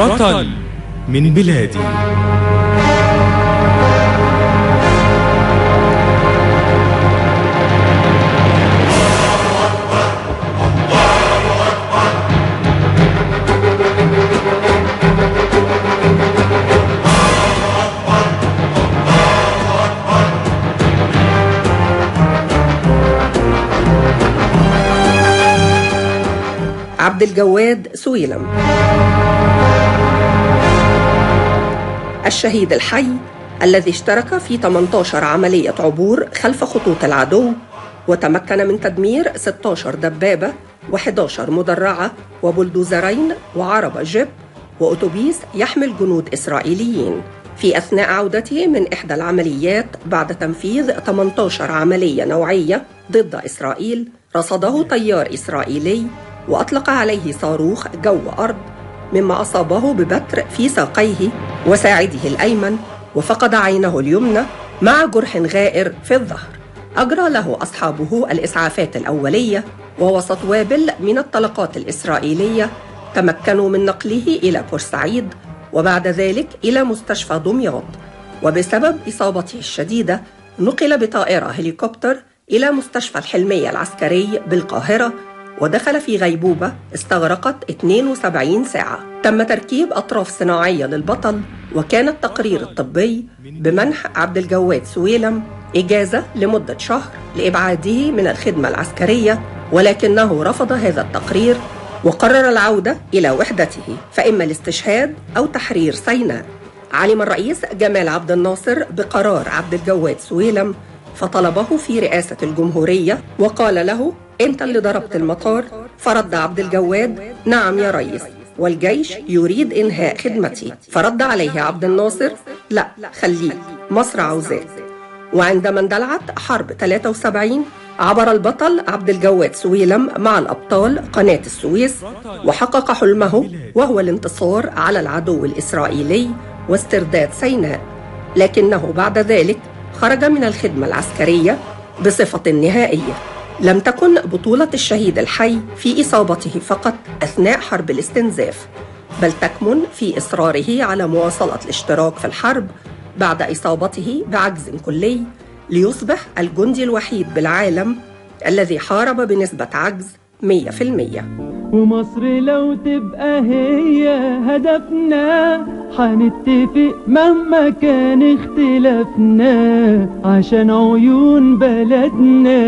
بطل من بلادي. عبد الجواد سويلم، الشهيد الحي الذي اشترك في 18 عملية عبور خلف خطوط العدو، وتمكن من تدمير 16 دبابة و11 مدرعة وبلدوزرين وعربة جيب وأتوبيس يحمل جنود إسرائيليين في أثناء عودته من إحدى العمليات بعد تنفيذ 18 عملية نوعية ضد إسرائيل. رصده طيار إسرائيلي وأطلق عليه صاروخ جو أرض، مما أصابه ببتر في ساقيه وساعده الأيمن، وفقد عينه اليمنى مع جرح غائر في الظهر. أجرى له أصحابه الإسعافات الأولية، ووسط وابل من الطلقات الإسرائيلية تمكنوا من نقله إلى بورسعيد وبعد ذلك إلى مستشفى دمياط. وبسبب إصابته الشديدة نقل بطائرة هليكوبتر إلى مستشفى الحلمية العسكري بالقاهرة، ودخل في غيبوبة استغرقت 72 ساعة. تم تركيب أطراف صناعية للبطل، وكان التقرير الطبي بمنح عبد الجواد سويلم إجازة لمدة شهر لإبعاده من الخدمة العسكرية، ولكنه رفض هذا التقرير وقرر العودة إلى وحدته، فإما الاستشهاد أو تحرير سيناء. علم الرئيس جمال عبد الناصر بقرار عبد الجواد سويلم، فطلبه في رئاسة الجمهورية وقال له: أنت اللي ضربت المطار؟ فرد عبد الجواد: نعم يا ريس، والجيش يريد إنهاء خدمتي. فرد عليه عبد الناصر: لا خليك، مصر عاوزاك. وعندما اندلعت حرب 73 عبر البطل عبد الجواد سويلم مع الأبطال قناة السويس، وحقق حلمه وهو الانتصار على العدو الإسرائيلي واسترداد سيناء، لكنه بعد ذلك خرج من الخدمة العسكرية بصفة نهائية. لم تكن بطولة الشهيد الحي في إصابته فقط أثناء حرب الاستنزاف، بل تكمن في إصراره على مواصلة الاشتراك في الحرب بعد إصابته بعجز كلي، ليصبح الجندي الوحيد بالعالم الذي حارب بنسبة عجز 100%. ومصر لو تبقى هي هدفنا، حنتفق مهما كان اختلافنا عشان عيون بلدنا.